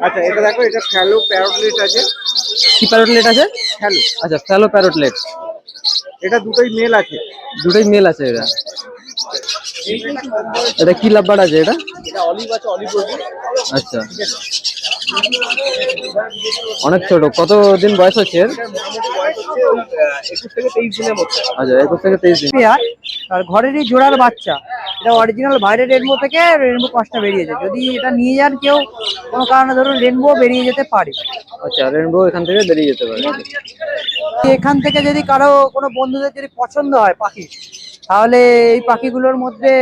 আচ্ছা এটা দেখো, এটা ফ্যালো প্যারোটলেট আছে। কি প্যারোটলেট আছে? ফ্যালো। আচ্ছা, ফ্যালো প্যারোটলেট। এটা দুটোই মেল আছে। দুটোই মেল আছে এটা। এটা কি লাভবার আছে এটা? এটা অলিভ আছে, অলিভ রোজি। আচ্ছা, অনেক ছোট। কতদিন বয়স হচ্ছে এর? বয়স হচ্ছে 21 থেকে 23 দিনের মধ্যে। আচ্ছা, 21 থেকে 23 দিন। আর ঘরেরই জোড়ার বাচ্চা। এটা অরিজিনাল বাইরের রেনবো থেকে রেনবো কস্টটা বেরিয়েছে। যদি এটা নিয়ে যান কেউ কোনো কারণে, ধরুন রেনবো বেরিয়ে যেতে পারে। আচ্ছা, রেনবো এখান থেকে বেরিয়ে যেতে পারে। এখান থেকে যদি কারো কোনো বন্ধুদের যদি পছন্দ হয় পাখি, তাহলে এই পাখিগুলোর মধ্যে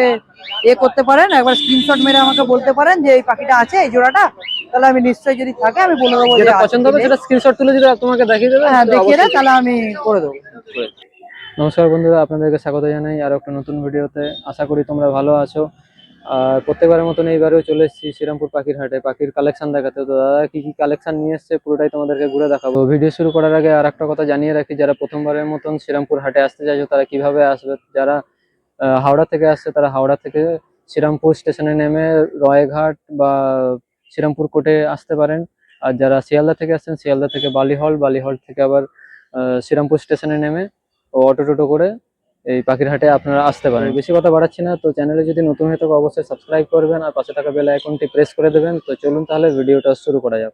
করতে পারেন, একবার স্ক্রিনশট মেরে আমাকে বলতে পারেন যে এই পাখিটা আছে, এই জোড়াটা। তাহলে আমি নিশ্চয়ই, যদি থাকে আমি বলে দেবো। যেটা পছন্দ হবে সেটা স্ক্রিনশট তুলে যদি তোমাকে দেখিয়ে দেবে। হ্যাঁ, দেখিয়ে দেয়, তাহলে আমি করে দেবো। নমস্কার বন্ধুরা, আপনাদেরকে স্বাগত জানাই আরো একটা নতুন ভিডিওতে। আশা করি তোমরা ভালো আছো। আর প্রত্যেকবারের মতন এইবারেও চলে এসেছি শ্রীরামপুর পাখির হাটে পাখির কালেকশন দেখাতে। তো দাদা কি কি কালেকশন নিয়ে এসছে পুরোটাই তোমাদেরকে ঘুরে দেখাবো। ভিডিও শুরু করার আগে আর একটা কথা জানিয়ে রাখি, যারা প্রথমবারের মতন শ্রীরামপুর হাটে আসতে চাইছো তারা কিভাবে আসবে। যারা হাওড়া থেকে আসছে তারা হাওড়া থেকে শ্রীরামপুর স্টেশনে নেমে রয়ঘাট বা শ্রীরামপুর কোর্টে আসতে পারেন। আর যারা শিয়ালদা থেকে আসছেন, শিয়ালদা থেকে বালিহল থেকে আবার শ্রীরামপুর স্টেশনে নেমে অটো টোটো করে এই পাখির হাটে আপনারা আসতে পারেন। বেশি কথা বাড়াচ্ছি না, তো চ্যানেলে যদি নতুন হয়ে থাকে অবশ্যই সাবস্ক্রাইব করবেন আর পাশে থাকা বেল আইকনটি প্রেস করে দেবেন। তো চলুন তাহলে ভিডিওটা শুরু করা যাক।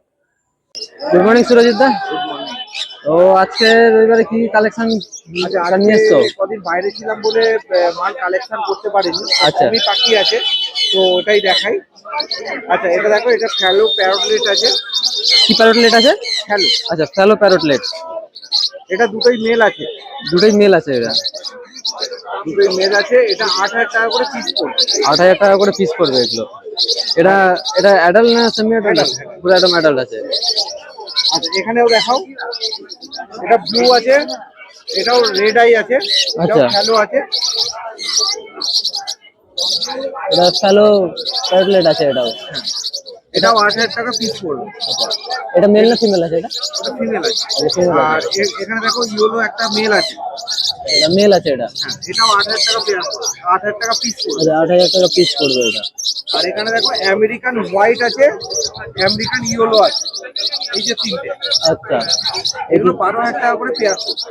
গুড মর্নিং সুরজিৎ দা। তো আজকে রবিবারে কি কালেকশন নিয়ে এসছো? কদিন বাইরে ছিলাম বলে মাল কালেকশন করতে পারিনি। আচ্ছা, কমই পাখি আছে, তো ওটাই দেখাই। আচ্ছা এটা দেখো, এটা ফ্যালো প্যারোটলেট আছে। কি প্যারোটলেট আছে? ফ্যালো। আচ্ছা, ফ্যালো প্যারোটলেট। এটা দুটোই মেল আছে। দুটোই মেল আছে এটা। দুটোই মেল আছে। এটা 8,000 টাকা করে পিস পড়বে। 8,000 টাকা করে পিস পড়বে এগুলো। এটা এটা অ্যাডাল্ট না সেমি অ্যাডাল্ট? পুরো একদম অ্যাডাল্ট আছে। আচ্ছা এখানেও দেখাও, এটা ব্লু আছে, এটাও রেড আই আছে, এটাও আচ্ছা, ফ্যালো আছে। এটা ফ্যালো প্যারোটলেট আছে এটাও। এটাও 8,000 টাকা পিস পড়বে। এটা মেল না ফিমেল আছে? এটা এটা ফিমেল আছে। ফিমেল আর আছে। এখানে দেখো ইয়েলো একটা মেল আছে। এটা মেল আছে এটা। হ্যাঁ, এটাও 8,000 টাকা পেয়ার পড়বে, 8,000 টাকা পিস পড়বে। আচ্ছা, 8,000 টাকা পিস পড়বে এটা। আর এখানে দেখো আমেরিকান হোয়াইট আছে, আমেরিকান ইয়েলো আছে, এই যে তিনটে। আচ্ছা, এগুলো 12,000 টাকা করে পেয়ার পড়বে।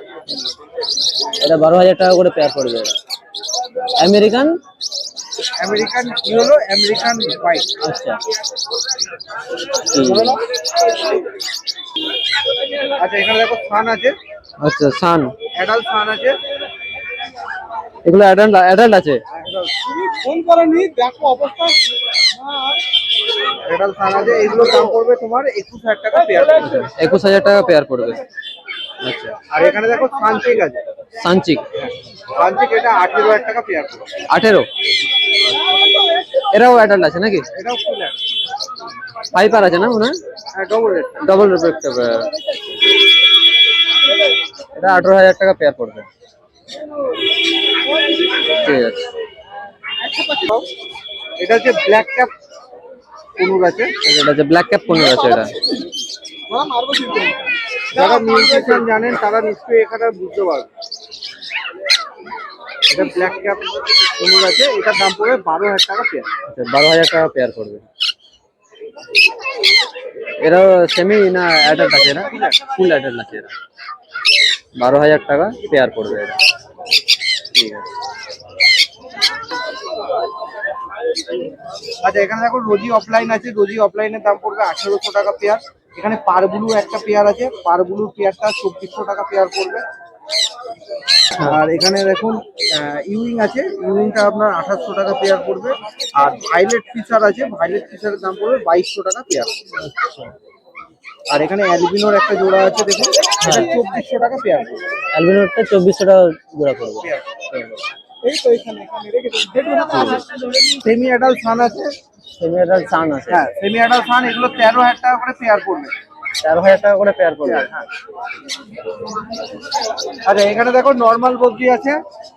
এটা 12,000 টাকা করে পেয়ার পড়বে এটা। American American yellow, American white. আচ্ছা, আচ্ছা এখানে দেখো সান আছে। আচ্ছা সান, অ্যাডাল্ট সান আছে। এগুলো অ্যাডাল্ট আছে। তুমি ফোন করনি, দেখো অবস্থা। অ্যাডাল্ট সান আছে, এগুলোর দাম পড়বে তোমার 21,000 টাকা পেয়ার পড়বে। 21,000 টাকা পেয়ার পড়বে। আচ্ছা, আর এখানে দেখো সানচিক আছে। সানচিক, সানচিক এটা 18,000 টাকা পেয়ার পড়বে। 18? এরাও অ্যাডাল্ট আছে নাকি? এটাও ফুল আছে। ফাইপার আছে না মনে হয়? হ্যাঁ, ডবল রেট। Double reflective. এটা 18,000 টাকা পেয়ার পড়বে। ঠিক আছে। এটা হচ্ছে ব্ল্যাক ক্যাপ কুনুর আছে। এটা যে ব্ল্যাক ক্যাপ কোন আছে এটা? যারা মিউজিশিয়ান জানেন তারা নিশ্চয়ই এখানে বুঝতে পারবে। এটা ব্ল্যাক ক্যাপ কুনুর আছে, এটার দাম পড়বে 12,000 টাকা পেয়ার। আচ্ছা, 12,000 টাকা পেয়ার পড়বে। এরাও সেমি না অ্যাডাল্ট আছে? এরা ফুল অ্যাডাল্ট আছে। এরা 12,000 টাকা পেয়ার পড়বে এরা। ঠিক আছে। আচ্ছা এখানে দেখো রোজি অফলাইন আছে। রোজি অফলাইনের দাম পড়বে 1800 টাকা পেয়ার। এখানে পারবুলু একটা পেয়ার আছে, পারবুলুর পেয়ারটা 2400 টাকা পেয়ার পড়বে। আর এখানে দেখুন ইউইং আছে, ইউইংটা আপনার 2800 টাকা পেয়ার পড়বে। আর ভাইলেট ফিশার আছে, ভাইলেট ফিশারের দাম পড়বে 2200 টাকা পেয়ার। আর এখানে অ্যালবিনোর একটা জোড়া আছে, দেখুন এটা 2400 টাকা পেয়ার পড়বে। অ্যালবিনোটা 2400 টাকা জোড়া পড়বে। এই তো এখানে সেমি অ্যাডাল্ট সান আছে। সেমি অ্যাডাল্ট সান আছে। হ্যাঁ, সেমি অ্যাডাল্ট সান, এগুলো 13,000 টাকা করে পেয়ার পড়বে। 13,000 টাকা করে পেয়ার পড়বে। হ্যাঁ। আচ্ছা এখানে দেখো নর্মাল বদ্রি আছে,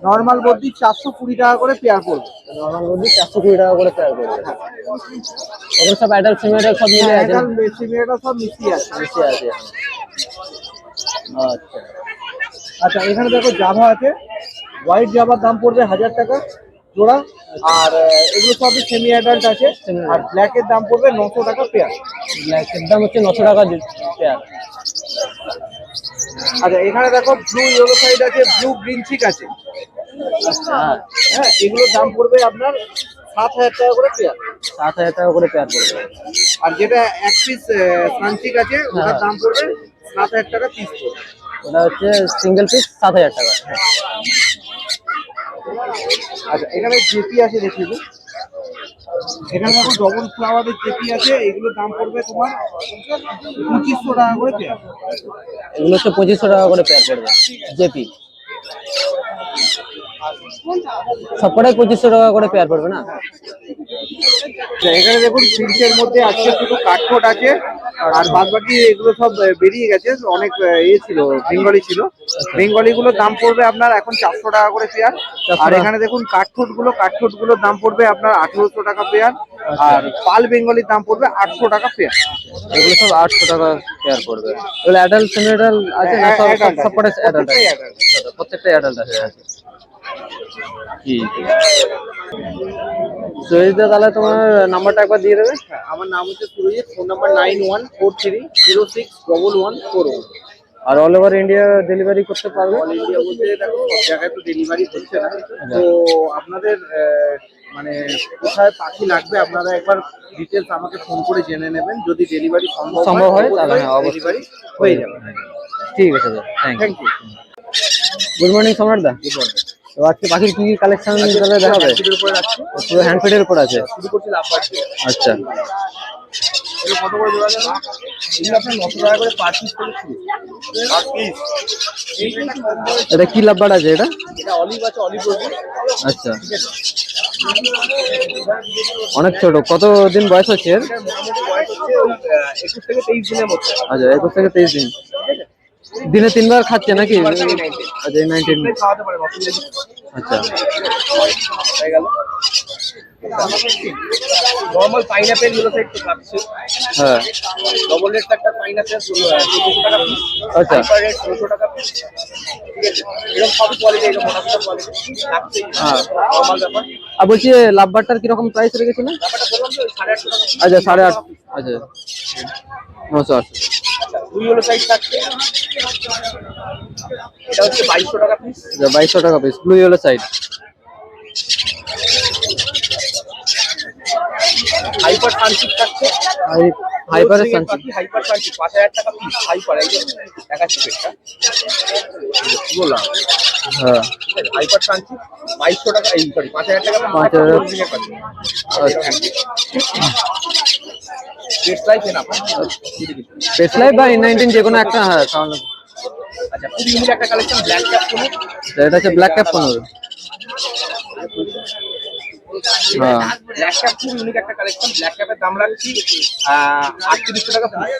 নর্মাল বদ্রি 420 টাকা করে পেয়ার পড়বে। নরমাল বডি 420 টাকা করে পেয়ার পড়বে। এগুলো সব অ্যাডাল্ট সেমি অ্যাডাল্ট সব মিলে আছে। সেমি অ্যাডাল্ট সব মিশিয়ে আছে। আছে। আচ্ছা, আচ্ছা এখানে দেখো জাভা আছে, হোয়াইট জাভার দাম পড়বে 1,000 টাকা জোড়া। আর এগুলো সব সেমি অ্যাডাল্ট আছে। আর ব্ল্যাকের দাম পড়বে 900 টাকা পেয়ার। ব্ল্যাকের দাম হচ্ছে 900 টাকা পেয়ার। আচ্ছা এখানে দেখো ব্লু ইয়েলো সাইড আছে, ব্লু গ্রিন চিক আছে। হ্যাঁ এগুলোর দাম পড়বে আপনার 7000 টাকা করে পেয়ার। 7000 টাকা করে পেয়ার পড়বে। আর যেটা এক পিস সানচিক আছে ওটার দাম পড়বে 7000 টাকা পিস পড়বে। ওটা হচ্ছে সিঙ্গেল পিস 7000 টাকা। আচ্ছা এখানে জেপি আছে দেখি, এখানে দেখো ডবল ফ্লাওয়ারের জেপি আছে, এগুলোর দাম পড়বে তোমার 2500 টাকা করে পেয়ার। এগুলো হচ্ছে 2500 টাকা করে পেয়ার পড়বে জেপি। সবকটাই 2500 টাকা করে পেয়ার পড়বে না? এখানে দেখুন সিল্কের মধ্যে আজকে শুধু কাঠকোট আছে, আর বাদ বাকি এগুলো সব বেরিয়ে গেছে। অনেক ছিল বেঙ্গলি ছিল, বেঙ্গলি গুলোর দাম পড়বে আপনার এখন 400 টাকা করে পেয়ার। আর এখানে দেখুন কাঠঠোট গুলোর দাম পড়বে আপনার 1800 টাকা পেয়ার। আর পাল বেঙ্গলির দাম পড়বে 800 টাকা পেয়ার। এগুলো সব 800 টাকা পেয়ার পড়বে। এগুলো অ্যাডাল্ট সেমি অ্যাডাল্ট আছে না? সবকটাই অ্যাডাল্ট আছে, প্রত্যেকটাই অ্যাডাল্ট আছে। ঠিক সুরজিৎ, তাহলে তোমার নাম্বারটা একবার দিয়ে দেবে। আমার নাম হচ্ছে সুরজিৎ, ফোন নাম্বার 9143061141। আর অল ওভার ইন্ডিয়া ডেলিভারি করতে পারবে? অল ইন্ডিয়া বলতে দেখো সব জায়গায় তো ডেলিভারি হচ্ছে না, তো আপনাদের মানে কোথায় পাখি লাগবে আপনারা একবার ডিটেলস আমাকে ফোন করে জেনে নেবেন। যদি ডেলিভারি সম্ভব হয় তাহলে ডেলিভারি হয়ে যাবে। ঠিক আছে sir, thank you. Good morning Samrat দা। তো আজকে পাখির কি কি কালেকশন তাহলে দেখাবে? পুরো হ্যান্ড ফিডের উপর আছে। শুরু করছি লাভবার দিয়ে। আচ্ছা, এগুলো কত করে দেওয়া যাবে? এগুলো আপনার 900 টাকা করে পার পিস করে শুরু। Per piece. এটা কি লাভবার আছে এটা? এটা অলিভ আছে, অলিভ রোজ। আচ্ছা, অনেক ছোট। কত দিন বয়স হচ্ছে এর? এটার মোটামুটি বয়স হচ্ছে 21 থেকে 23 দিনের মধ্যে। আচ্ছা, 21 থেকে 23 দিন। দিনে 3 বার খাচ্ছে নাকি? আচ্ছা, 19। খাওয়াতে পারে অসুবিধা নেই। আচ্ছা, হয়ে গেল। নরমাল পাইনাপেল গুলো তো একটু কাটছে। হ্যাঁ, ডবল রেড একটা পাইনাপেল 200 টাকা পিস। আচ্ছা, হাইপার রেড 200 টাকা পিস। ঠিক আছে, এরকম সব কোয়ালিটি, এরকম মোটা মোটা কোয়ালিটি থাকছে। হ্যাঁ। নরমাল ব্যাপার। আর বলছি লাভবারটার কিরকম প্রাইস রেখেছিলেন? ব্যাপারটা বললাম তো 850 টাকা। আচ্ছা, 8.5। আচ্ছা, 980। আচ্ছা, দুই হলো সাইজ থাকছে। এটা হচ্ছে 2200 টাকা পিস। আচ্ছা, 2200 টাকা piece, blue yellow side. Hyper সানচিক থাকছে। হাইপারের সানচিক। হাইপার সানচিক 5000 টাকা পিস। হাইপার এই যে দেখাচ্ছি পেটটা বললাম। হ্যাঁ, হাইপার সানচিক 2200 টাকা, এই সরি 5000 টাকা। 5000। পেট লাইফ না পেট লাইফ বা N19 যে কোনো একটা। হ্যাঁ, কারণ আচ্ছা, খুব ইউনিক একটা কালেকশন ব্ল্যাক ক্যাপ কোন। এটা হচ্ছে ব্ল্যাক ক্যাপ কোন। হ্যাঁ, ব্ল্যাক ক্যাপ খুব ইউনিক একটা কালেকশন। ব্ল্যাক ক্যাপের দাম রাখছি 3800 টাকা পিস।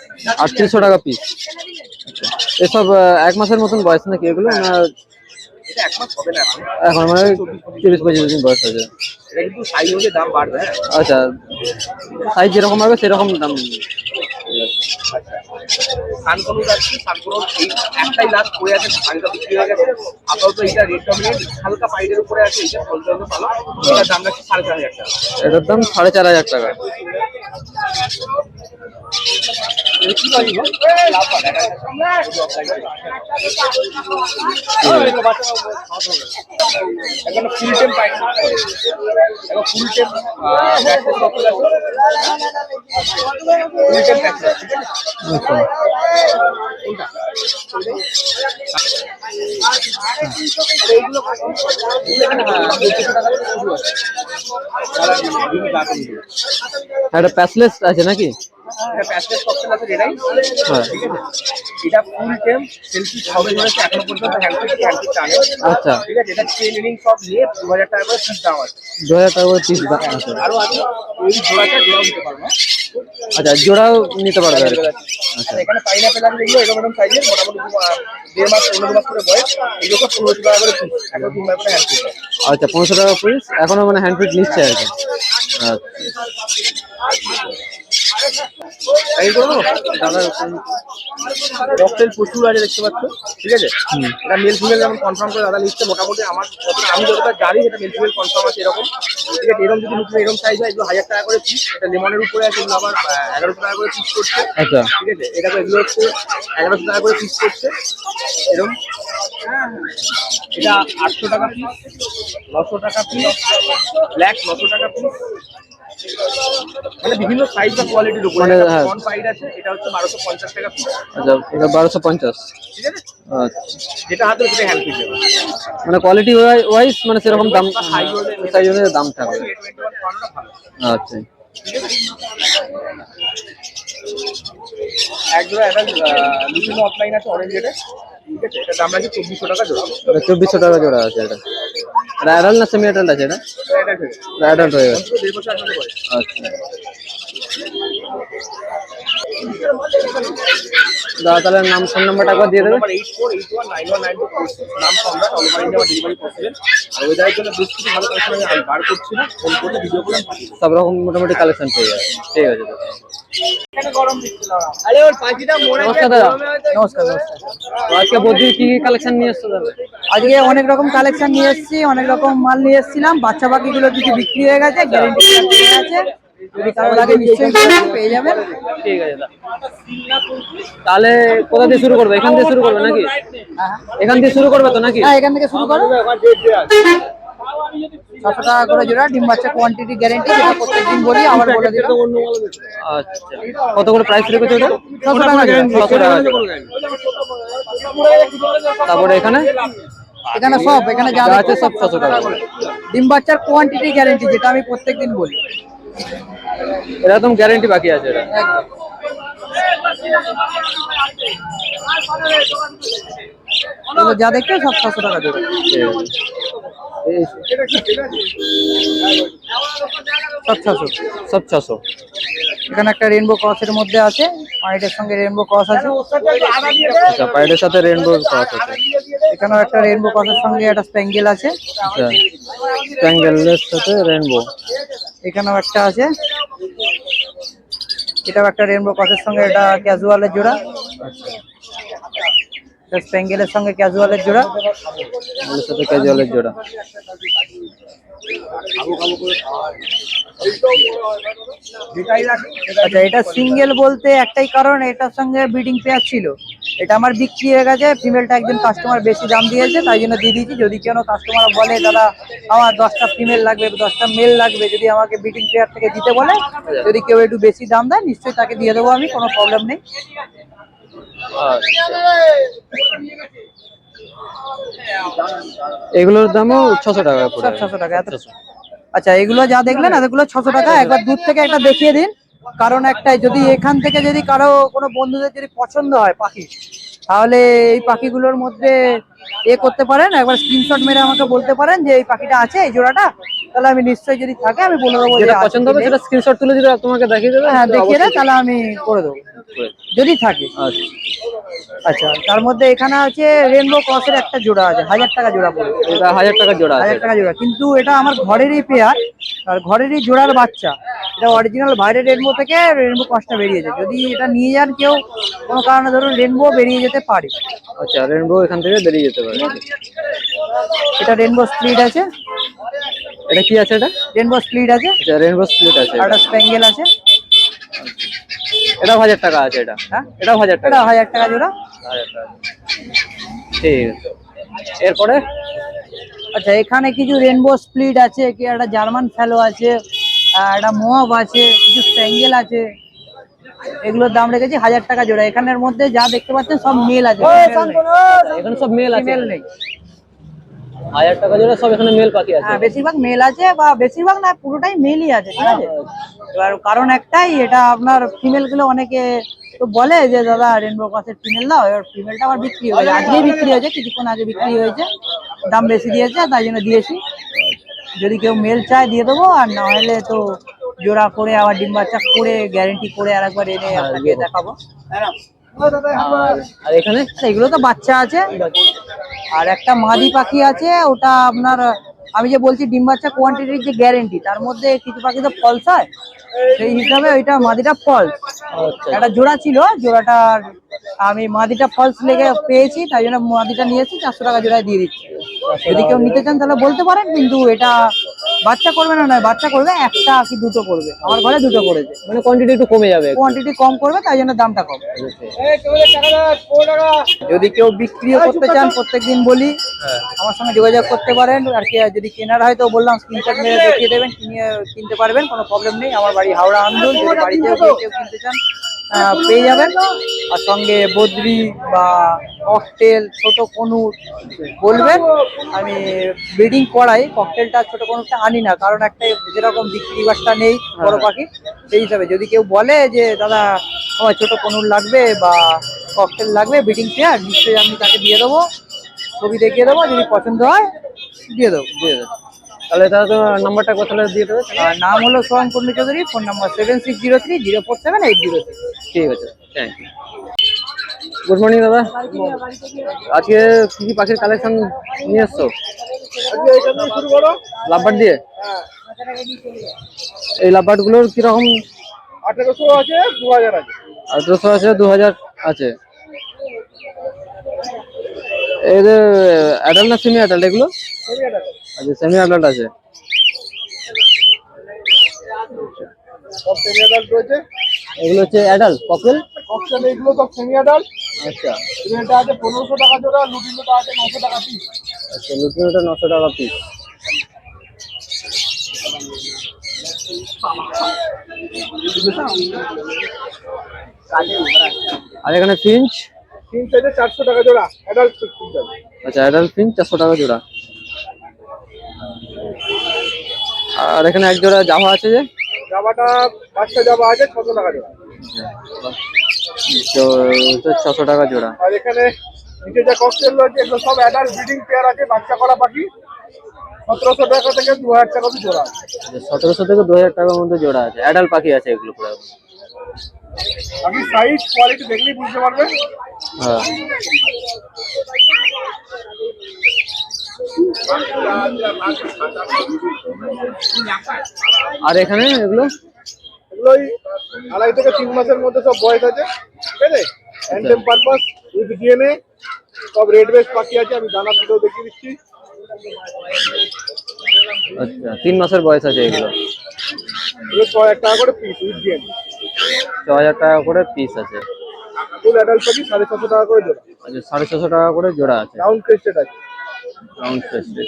3800 টাকা পিস। এসব 1 মাসের মতন বয়স নাকি এগুলো? না, এটা এক মাস হবে না এখন। এখন মানে 24-25 দিন বয়স আছে। এটা কিন্তু সাইজ অনুযায়ী দাম বাড়বে। আচ্ছা, সাইজ যেরকম হবে সেরকম দাম। সানকোনো যাচ্ছে, সানকোনো এই একটাই লাস্ট পড়ে আছে, পানিটা বিক্রি হয়ে গেছে। আপাতত এটা রেড ডমিনেট হালকা পাইডের উপরে আছে, এটা চলতে হবে ভালো। এটার দাম রাখছি 4500 টাকা। এটার দাম 4500 টাকা। কি পারি গো? লাভ পাবে না। এখন ফুল টেম পাই না। এখন ফুল টেম ব্যাকটেস কপি আছে। ফুল টেম ব্যাকটেস। আচ্ছা, এইগুলো কত? এখানে 200 টাকা থেকে শুরু আছে। যারা বিভিন্ন দাঁত নিয়ে। এটা প্যাসলেস আছে নাকি? এটা প্যাসলেস ককটেল আছে রেডাই। হ্যাঁ, ঠিক আছে, এটা ফুল টেম সেলফি সবে ধরেছে, এখনো পর্যন্ত হ্যান্ডপিক টানে। আচ্ছা, ঠিক আছে, এটা চেন রিং সব নিয়ে 2000 টাকা করে পিস দাম আছে। 2000 টাকা করে পিস দাম আছে। আরো আছে, এই জোড়াটা জোড়াও দিতে পারবো। আচ্ছা, জোড়াও নিতে পারবে আর কি। আচ্ছা, এখানে পাইনাপেল আছে, এগুলো এরকম সাইজের, মোটামুটি 1.5 মাস 15 মাস করে বয়স। এগুলো 1500 টাকা করে পিস, এখন 3 মাস করে হ্যান্ডপিক। আচ্ছা, 1500 টাকা পিস, এখনো মানে হ্যান্ড ফিট নিচ্ছে আর কি। আচ্ছা, এই করবো দাদা ককটেল প্রচুর আছে দেখতে পাচ্ছ, ঠিক আছে। এটা মেল ফিমেল যেমন কনফার্ম করে দাদা লিখছে, মোটামুটি আমার আমি যতটা জানি এটা মেল ফিমেল কনফার্ম আছে এরকম, ঠিক আছে। এরকম যদি নতুন এরকম সাইজ হয় এগুলো 1000 টাকা করে পিস, এটা লেমনের উপরে আছে, এগুলো আবার 1100 টাকা করে পিস করছে, আচ্ছা ঠিক আছে। এটা তো এগুলো হচ্ছে 1100 টাকা করে পিস করছে এরকম। এটা 800 টাকা পিস, 900 টাকা পিস, ব্ল্যাক 900 টাকা পিস, মানে বিভিন্ন সাইজ বা কোয়ালিটির উপরে। মানে এটা হ্যাঁ। ফ্রন্ট পাইড আছে, এটা হচ্ছে 1250 টাকা পিস, আচ্ছা, এটা 1250। ঠিক আছে। আচ্ছা, যেটা হাতে সেটা হ্যান্ড পিস মানে কোয়ালিটি ওয়াইজ মানে সেরকম দাম, সাইজ অনুযায়ী সাইজ অনুযায়ী দাম থাকবে। আচ্ছা একজোড়া এটা বিভিন্ন অফলাইন আছে অরেঞ্জ রেটে, ঠিক আছে। এটার দাম আছে 2400 টাকা জোড়া। এটা 2400 টাকা জোড়া আছে। এটা এটা অ্যাডাল্ট না সেমি অ্যাডাল্ট আছে? এটা এটা ঠিক অ্যাডাল্ট হয়ে গেছে। 1.5 বছর আসলে বয়স। আচ্ছা দাদা তাহলে নাম ফোন নাম্বারটা একবার দিয়ে দেবে। নাম্বার 8481919246, নাম Samrat, all over India delivery possible. আর ওয়েদারের জন্য বেশ কিছু ভালো কালেকশন আমি বার করছি না, ফোন করে ভিডিও করে পাঠিয়ে দেবো। সব রকম মোটামুটি কালেকশন পেয়ে যাবে। ঠিক আছে দাদা। আরে ওর পাখিটা মরে নমস্কার দাদা। নমস্কার নমস্কার। তো আজকে বদ্রির কি কি কালেকশন নিয়ে এসছো দাদা? আজকে অনেক রকম কালেকশন নিয়ে এসেছি, অনেক রকম মাল নিয়ে এসেছিলাম। বাচ্চা পাখিগুলো কিছু বিক্রি হয়ে গেছে, গ্যারেন্টি আছে, যদি কারো লাগে নিশ্চয়ই পেয়ে যাবেন। ঠিক আছে দাদা। তাহলে কোথা দিয়ে শুরু করবে? এখান দিয়ে শুরু করবে নাকি? এখান দিয়ে শুরু করবে তো নাকি? হ্যাঁ, এখান থেকে শুরু করো। 700 টাকা করে জোড়া, ডিম বাচ্চা কোয়ান্টিটি গ্যারেন্টি, যেটা প্রত্যেকদিন বলি, আবার বলে দিলাম। আচ্ছা, কত করে প্রাইস রেখেছো এটা? 600 টাকা জোড়া। 600 টাকা। তারপরে এখানে এখানে সব, এখানে যা যা আছে আছে সব 600 টাকা। ডিম বাচ্চার কোয়ান্টিটি গ্যারেন্টি, যেটা আমি প্রত্যেকদিন বলি। এরকম গ্যারেন্টি বাকি আছে এটা। একদম। এগুলো যা দেখতে সব 600 টাকা জোড়া। সব 600। সব 600। এখানে একটা রেইনবো ক্রসের মধ্যে আছে, পাইডের সঙ্গে রেইনবো ক্রস আছে। আচ্ছা, পাইডের সাথে রেইনবো ক্রস আছে। এখানেও একটা রেইনবো ক্রসের সঙ্গে একটা স্প্যাঙ্গেল আছে। আচ্ছা, স্প্যাঙ্গেলের সাথে রেইনবো। এখানেও একটা আছে, এটাও একটা রেইনবো ক্রসের সঙ্গে, এটা ক্যাজুয়ালের জোড়া। এটা স্প্যাঙ্গেলের সঙ্গে ক্যাজুয়ালের জোড়া। এর সাথে ক্যাজুয়ালের জোড়া। আচ্ছা, এটা সিঙ্গেল বলতে একটাই কারণ, এটার সঙ্গে ব্রিডিং পেয়ার ছিল, এটা আমার বিক্রি হয়ে গেছে। ফিমেলটা একজন কাস্টমার বেশি দাম দিয়েছে, তাই জন্য দিয়ে দিয়েছি। যদি কোনো কাস্টমার বলে দাদা আমার 10টা ফিমেল লাগবে, 10টা মেল লাগবে, যদি আমাকে ব্রিডিং পেয়ার থেকে দিতে বলে, যদি কেউ একটু বেশি দাম দেয় নিশ্চয়ই তাকে দিয়ে দেবো আমি, কোনো প্রবলেম নেই। এগুলোর দামও 600 টাকা পড়ে। সব 600 টাকা। আচ্ছা, এগুলো যা দেখলেন এগুলো 600 টাকা। একবার দূর থেকে একটা দেখিয়ে দিন, কারণ একটাই, যদি এখান থেকে যদি কারো কোনো বন্ধুদের যদি পছন্দ হয় পাখি, তাহলে এই পাখিগুলোর মধ্যে করতে পারেন, একবার স্ক্রিনশট মেরে আমাকে বলতে পারেন যে এই পাখিটা আছে, এই জোড়াটা, তাহলে আমি নিশ্চয়ই যদি থাকে আমি বলে দেবো। যেটা পছন্দ হবে সেটা স্ক্রিনশট তুলে দিলে তোমাকে দেখিয়ে দেবে। হ্যাঁ, দেখিয়ে দেয়, তাহলে আমি করে দেবো যদি থাকে। আচ্ছা আচ্ছা, তার মধ্যে এখানে আছে রেইনবো ক্রসের একটা জোড়া আছে, 1000 টাকা জোড়া পড়বে। এটা 1000 টাকা জোড়া আছে। 1000 টাকা জোড়া, কিন্তু এটা আমার ঘরেরই পেয়ার আর ঘরেরই জোড়ার বাচ্চা। এটা অরিজিনাল বাইরের রেইনবো থেকে রেইনবো ক্রসটা বেরিয়েছে। যদি এটা নিয়ে যান কেউ, কোনো কারণে ধরুন রেইনবো বেরিয়ে যেতে পারে। আচ্ছা, রেইনবো এখান থেকে বেরিয়ে যেতে পারে। এটা রেইনবো স্প্লিট আছে। এটা কি আছে? এটা রেইনবো স্প্লিট আছে, আচ্ছা, রেইনবো স্প্লিট আছে। আর একটা স্প্যাঙ্গেল আছে। এটাও 1000 টাকা আছে। এটা হ্যাঁ, এটাও 1000 টাকা। এটা 1000 টাকা জোড়া। 1000 টাকা। ঠিক আছে, এরপরে আচ্ছা, এখানে কিছু রেইনবো স্প্লিট আছে, কি একটা জার্মান ফ্যালো আছে, একটা মোয়াব আছে, কিছু স্প্যাঙ্গেল আছে। এগুলোর দাম রেখেছি 1000 টাকা জোড়া। এখানের মধ্যে যা দেখতে পাচ্ছেন সব মেল আছে, এখানে সব মেল আছে। ফিমেল নেই। 1000 টাকা জোড়া সব এখানে মেল পাখি আছে। হ্যাঁ, বেশিরভাগ মেল আছে, বা বেশিরভাগ না, পুরোটাই মেলই আছে, ঠিক আছে। এবার কারণ একটাই, এটা আপনার ফিমেল গুলো অনেকে তো বলে যে দাদা রেইনবো ক্রসের ফিমেল দাও, এবার ফিমেলটা আবার বিক্রি হয়েছে, আজকেই বিক্রি হয়েছে, কিছুক্ষণ আগে বিক্রি হয়েছে, দাম বেশি দিয়েছে তাই জন্য দিয়েছি। যদি কেউ মেল চায় দিয়ে দেবো, আর না হলে তো জোড়া করে আবার ডিম বাচ্চা করে গ্যারেন্টি করে আরেকবার এনে আপনাকে দেখাবো। আর এখানে এগুলো তো বাচ্চা আছে। আর একটা মাদি পাখি আছে, ওটা আপনার, আমি যে বলছি ডিম বাচ্চা কোয়ান্টিটির যে গ্যারেন্টি, তার মধ্যে কিছু পাখি তো ফলস হয়, সেই হিসাবে ওইটা মাদিটা ফলস আচ্ছা একটা জোড়া ছিল, জোড়াটার আমি মাদিটা ফলস লেগে পেয়েছি, তাই জন্য মাদিটা নিয়েছি, 400 টাকা জোড়ায় দিয়ে দিচ্ছি। যদি কেউ নিতে চান তাহলে বলতে পারেন, কিন্তু এটা বাচ্চা করবে না, নয় বাচ্চা করবে, একটা কি দুটো করবে, আমার ঘরে দুটো করেছে। মানে কোয়ান্টিটি একটু কমে যাবে একটু। কোয়ান্টিটি কম করবে, তাই জন্য দামটা কম। যদি কেউ বিক্রিও করতে চান, প্রত্যেকদিন বলি হ্যাঁ আমার সঙ্গে যোগাযোগ করতে পারেন। আর কি যদি কেনার হয় তো বললাম স্ক্রিনশট মেরে দেখিয়ে দেবেন, কিনতে পারবেন, কোনো প্রবলেম নেই। আমার বাড়ি হাওড়া আন্দুল, যদি বাড়িতেও কেউ কিনতে চান পেয়ে যাবেন। আর সঙ্গে বদ্রি বা ককটেল, ছোট কনুর বলবেন, আমি ব্রিডিং করাই। ককটেলটা ছোট কনুরটা আনি না, কারণ একটা যেরকম বিক্রি বাট্টা নেই বড় পাখি, সেই হিসাবে যদি কেউ বলে যে দাদা আমার ছোট কনুর লাগবে বা ককটেল লাগবে ব্রিডিং পেয়ার, নিশ্চয়ই আমি তাকে দিয়ে দেবো, ছবি দেখিয়ে দেবো, যদি পছন্দ হয় দিয়ে দেবো। তাহলে তো নাম্বারটা কোথায় দিয়ে দেবে? আর নাম হলো সোহান কুন্ডু চৌধুরী, ফোন নাম্বার 7603047806। ঠিক আছে, থ্যাংক ইউ। গুড মর্নিং দাদা, আজকে কি কি পাখির কালেকশন নিয়ে এসছো? লাভবার্ড দিয়ে? এই লাভবার্ড গুলোর কিরকম? 1800 আছে, 2000 আছে। 1800 আছে, 2000 আছে। এই যে অ্যাডাল্ট না সেমি অ্যাডাল্ট এগুলো? আচ্ছা, সেমি অ্যাডাল্ট আছে। সব সেমি অ্যাডাল্ট রয়েছে। এগুলো হচ্ছে অ্যাডাল্ট ককটেল? ককটেল এগুলো সব সেমি অ্যাডাল্ট। আচ্ছা এটা আছে 1500 টাকা জোড়া, লুটিনোটা আছে 900 টাকা পিস। আচ্ছা, লুটিনোটা 900 টাকা পিস। আর এখানে ফিঞ্চ? ফিঞ্চ আছে 400 টাকা জোড়া, অ্যাডাল্ট ফিঞ্চ আছে। আচ্ছা, অ্যাডাল্ট ফিঞ্চ 400 টাকা জোড়া। আর এখানে এক জোড়া জাভা আছে যে? জামাটা বাচ্চা জামা আছে 600 টাকা জোড়া। তো 600 টাকা জোড়া। আর এখানে নিচে যে ককটেল রয়েছে এগুলো সব অ্যাডাল্ট ব্রিডিং পেয়ার আছে, বাচ্চা করা পাখি। 1700 টাকা থেকে 2000 টাকা অবধি জোড়া আছে। 1700 থেকে 2000 টাকার মধ্যে জোড়া আছে, অ্যাডাল্ট পাখি আছে এগুলো পুরো। আপনি সাইজ কোয়ালিটি দেখলেই বুঝতে পারবেন। হ্যাঁ। আর এখানে এগুলো? এগুলোই 2.5 থেকে 3 মাসের মধ্যে সব বয়স আছে, ঠিক আছে? হ্যান্ডেম পারপাস উইথ ডিএনএ, সব রেড বেস পাখি আছে। আমি দানা তুলেও দেখিয়ে দিচ্ছি। আচ্ছা, 3 মাসের বয়স আছে এগুলো। এগুলো 6000 টাকা করে পিস উইথ ডিএনএ। 6000 টাকা করে পিস আছে। ফুল অ্যাডাল্ট পাখি 650 টাকা করে জোড়া। আচ্ছা, 650 টাকা করে জোড়া আছে। রাউন্ড ক্রেস্টেড আছে। রাউন্ড ফেস্টেড।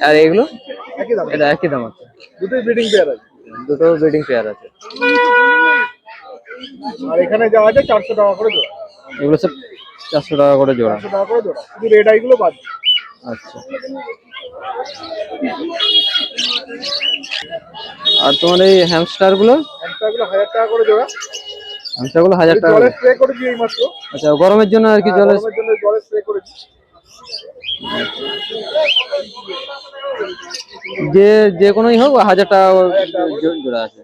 আর এগুলো? একই দাম, এটা একই দাম আছে। দুটোই ব্রিডিং পেয়ার আছে। দুটো ব্রিডিং পেয়ার আছে। আর এখানে যা আছে 400 টাকা করে জোড়া। এগুলো সব 400 টাকা করে জোড়া। 400 টাকা করে জোড়া, শুধু রেড আইগুলো বাদ। আচ্ছা। আর তোমার এই হ্যামস্টার গুলো? হ্যামস্টারগুলো 1000 টাকা করে জোড়া। হ্যামস্টার গুলো 1000 টাকা। জলে স্প্রে করেছি এই মাত্র। আচ্ছা, গরমের জন্য আর কি জলে? গরমের জন্য জলে স্প্রে করেছি। যে কোনোই হোক 1000 টাকা জোড়া আছে।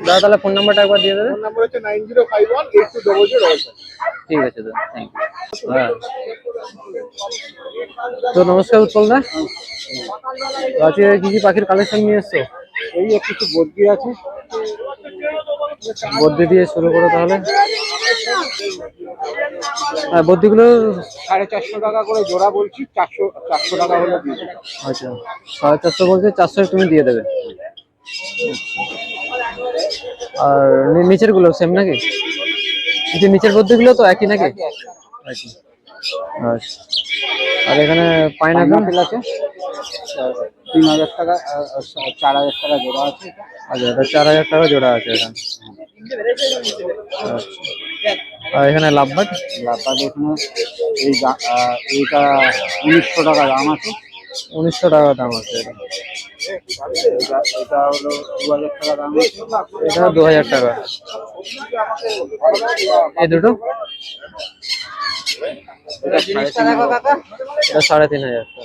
দাদা তাহলে ফোন নাম্বারটা একবার দিয়ে দেবে? ফোন নাম্বার হচ্ছে 90518200. ঠিক আছে দাদা, থ্যাংক ইউ। হ্যাঁ, তো নমস্কার উৎপল দা, আজকে কি কি পাখির কালেকশন নিয়ে এসছো? এই কিছু বদ্রি আছে। বদ্রি দিয়ে শুরু করো তাহলে। হ্যাঁ, বদ্রিগুলো 450 টাকা করে জোড়া বলছি, 400 টাকা হলে দিয়ে দেবো। আচ্ছা, 450 বলছে, 400 তুমি দিয়ে দেবে। আর নিচের গুলো সেম নাকি? নিচের বদ্রিগুলো তো একই নাকি? একই। আচ্ছা, আর এখানে পাইনাপেল আছে 3000 টাকা, 4000 টাকা জোড়া আছে। আচ্ছা, এটা 4000 টাকা জোড়া আছে এখানে। আচ্ছা, আর এখানে লাভবার্ড? লাভবার্ড এখানে এইটা 1900 টাকা দাম আছে। 1900 টাকা দাম আছে এটা। এটা হলো 2000 টাকা দাম আছে। এটা 2000 টাকা। এই দুটো? এটা 3500 টাকা। এটা 3500 টাকা।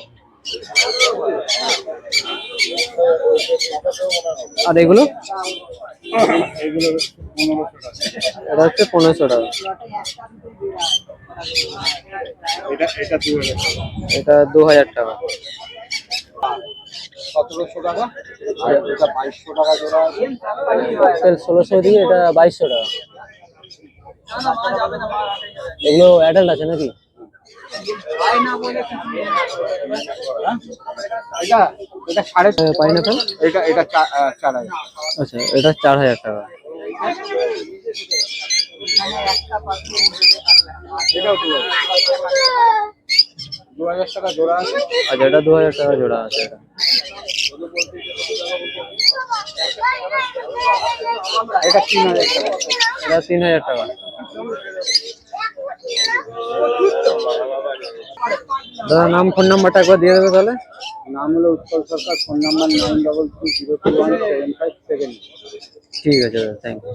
আর এগুলো? এগুলো 1500 টাকা। এটা হচ্ছে 1500 টাকা। এটা 2000 টাকা। এটা 2000 টাকা। 1700 টাকা, আর এটা 2200 টাকা জোড়া আছে। ককটেল 1600 দিয়ে, এটা 2200 টাকা। এগুলো অ্যাডাল্ট আছে নাকি? এটা এটা সাড়ে পাইনাপেল? এটা 4000। আচ্ছা, এটা 4000 টাকা। এটাও 2000 টাকা জোড়া আছে। আচ্ছা, এটা 2000 টাকা জোড়া আছে। এটা 3000 টাকা। এটা 3000 টাকা। দাদা নাম ফোন নাম্বারটা একবার দিয়ে দেবে তাহলে। নাম হলো উৎপল সরকার, ফোন নাম্বার 9220217578। ঠিক আছে দাদা, থ্যাংক ইউ।